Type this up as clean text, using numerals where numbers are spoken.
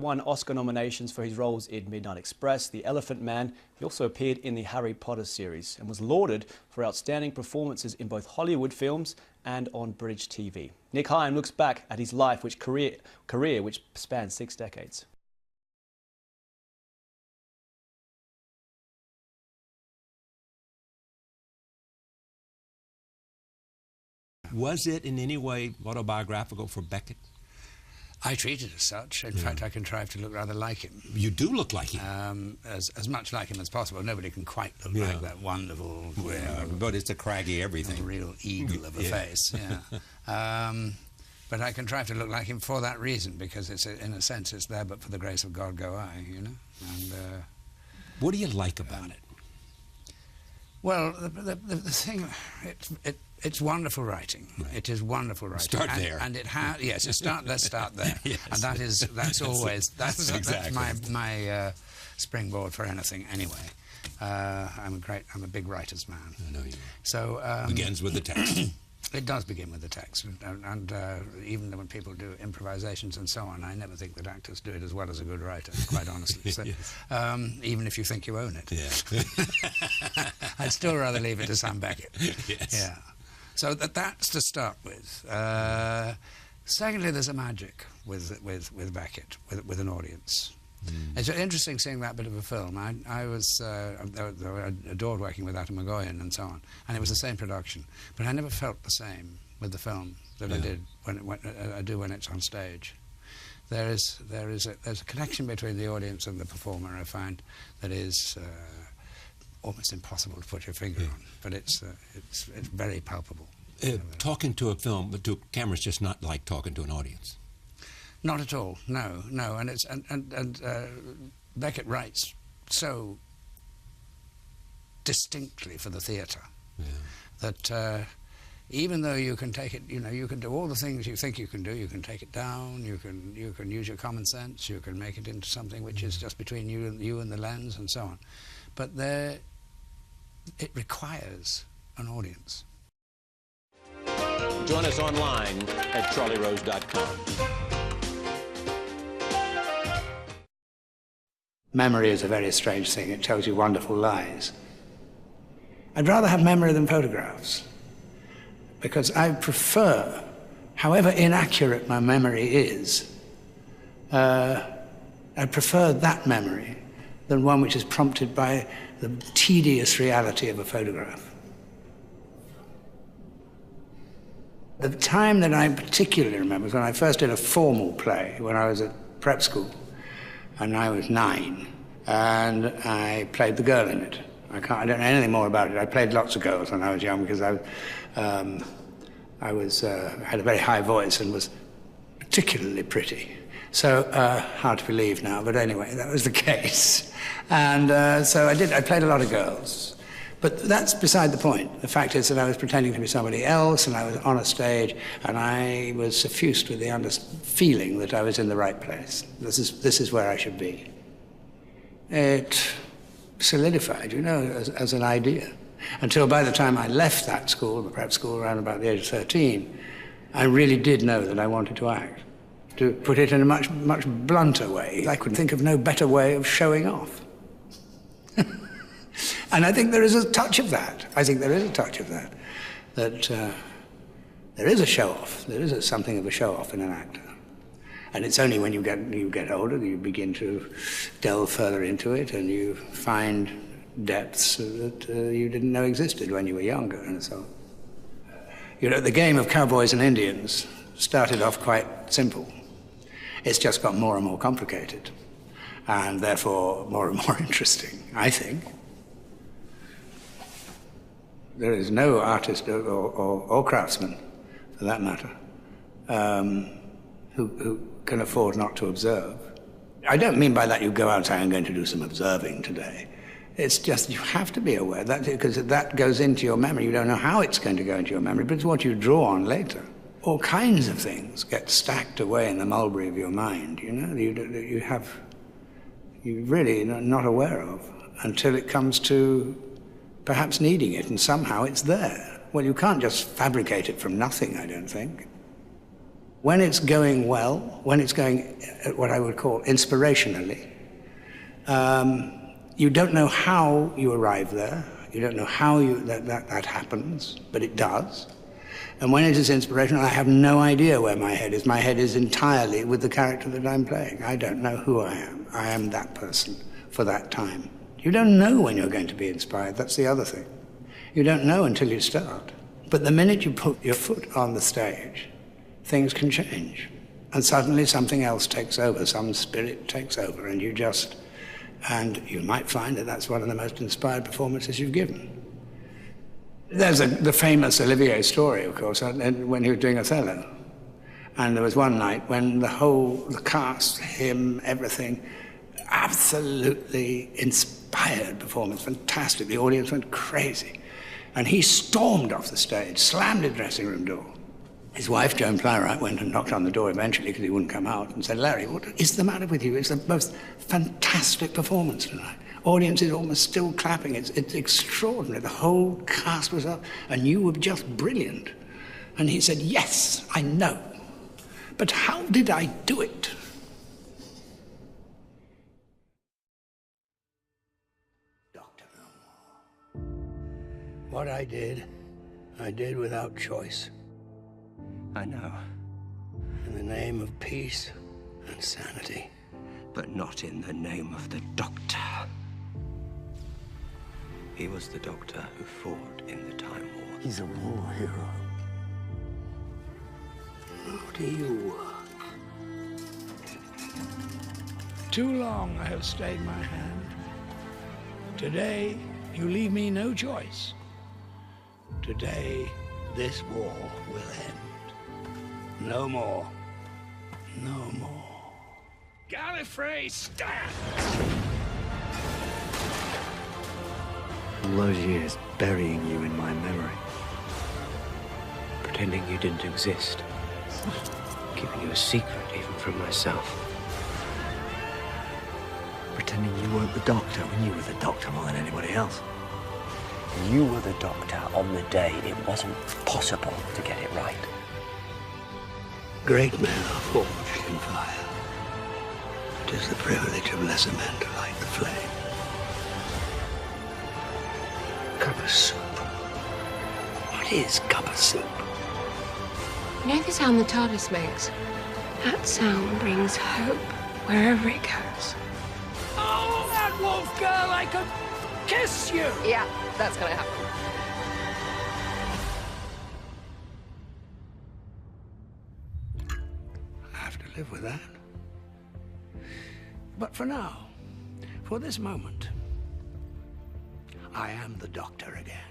Won Oscar nominations for his roles in Midnight Express, The Elephant Man. He also appeared in the Harry Potter series and was lauded for outstanding performances in both Hollywood films and on British TV. Nick Hine looks back at his life, career which spanned 6 decades. Was it in any way autobiographical for Beckett? I treat it as such. In fact, I contrive to look rather like him. You do look like him. As much like him as possible. Nobody can quite look like that wonderful... but it's a craggy everything. A real eagle of a face, but I contrive to look like him for that reason, because it's in a sense it's there, but for the grace of God go I, you know. And, what do you like about it? Well, the thing, it's wonderful writing. Right. It is wonderful writing. Start there. And it has, yes, let's start there. Yes. And that's always, that's my springboard for anything anyway. I'm a big writer's man. I know you are. So, begins with the text. It does begin with the text, and even when people do improvisations and so on, I never think that actors do it as well as a good writer, quite honestly. So, yes. Even if you think you own it. Yeah. I'd still rather leave it to Sam Beckett. Yes. Yeah. So that's to start with. Secondly, there's a magic with Beckett, with an audience. It's interesting seeing that bit of a film. I adored working with Atom Magoyan and so on, and it was the same production. But I never felt the same with the film that I did when it's on stage. There's a connection between the audience and the performer, I find, that is almost impossible to put your finger on. But it's very palpable. Talking to a film, but to a camera, is just not like talking to an audience. Not at all. No, and Beckett writes so distinctly for the theatre that even though you can take it, you can do all the things you think you can do. You can take it down. You can use your common sense. You can make it into something which is just between you and the lens, and so on. But it requires an audience. Join us online at charlierose.com. Memory is a very strange thing. It tells you wonderful lies. I'd rather have memory than photographs, because I prefer, however inaccurate my memory is, I prefer that memory than one which is prompted by the tedious reality of a photograph. The time that I particularly remember was when I first did a formal play when I was at prep school. And I was 9, and I played the girl in it. I don't know anything more about it. I played lots of girls when I was young because I had a very high voice and was particularly pretty. So hard to believe now, but anyway, that was the case. And so I played a lot of girls. But that's beside the point. The fact is that I was pretending to be somebody else, and I was on a stage, and I was suffused with the feeling that I was in the right place. This is where I should be. It solidified, as an idea. Until by the time I left that school, the prep school, around about the age of 13, I really did know that I wanted to act. To put it in a much, much blunter way, I could think of no better way of showing off. And I think there is a touch of that. That there is a show-off. There is something of a show-off in an actor. And it's only when you get older that you begin to delve further into it, and you find depths that you didn't know existed when you were younger, and so on. The game of cowboys and Indians started off quite simple. It's just got more and more complicated, and therefore more and more interesting, I think. There is no artist or craftsman, for that matter, who can afford not to observe. I don't mean by that you go out and say, I'm going to do some observing today. It's just you have to be aware, because that goes into your memory. You don't know how it's going to go into your memory, but it's what you draw on later. All kinds of things get stacked away in the mulberry of your mind, you're really not aware of until it comes to perhaps needing it, and somehow it's there. Well, you can't just fabricate it from nothing, I don't think. When it's going well, when it's going what I would call inspirationally, you don't know how you arrive there. You don't know how that happens, but it does. And when it is inspirational, I have no idea where my head is. My head is entirely with the character that I'm playing. I don't know who I am. I am that person for that time. You don't know when you're going to be inspired. That's the other thing. You don't know until you start. But the minute you put your foot on the stage, things can change. And suddenly something else takes over, some spirit takes over, and you might find that that's one of the most inspired performances you've given. There's the famous Olivier story, of course, when he was doing Othello. And there was one night when the cast, him, everything, absolutely inspired performance, fantastic. The audience went crazy. And he stormed off the stage, slammed his dressing room door. His wife, Joan Plowright, went and knocked on the door eventually because he wouldn't come out and said, "Larry, what is the matter with you? It's the most fantastic performance tonight. Audience is almost still clapping. It's extraordinary. The whole cast was up and you were just brilliant." And he said, "Yes, I know. But how did I do it?" Doctor no more. What I did without choice. I know. In the name of peace and sanity. But not in the name of the Doctor. He was the Doctor who fought in the Time War. He's a war hero. How do you work? Too long I have stayed my hand. Today, you leave me no choice. Today, this war will end. No more. No more. Gallifrey, stand! All those years burying you in my memory. Pretending you didn't exist. Keeping you a secret even from myself. Pretending you weren't the Doctor when you were the Doctor more than anybody else. You were the Doctor on the day it wasn't possible to get it right. Great men are forged in fire. It is the privilege of lesser men to light the flame. Cup of soup. What is cup of soup? You know the sound the TARDIS makes? That sound brings hope wherever it goes. Oh, that wolf girl, I could kiss you! Yeah, that's gonna happen. I have to live with that. But for now, for this moment, I am the Doctor again.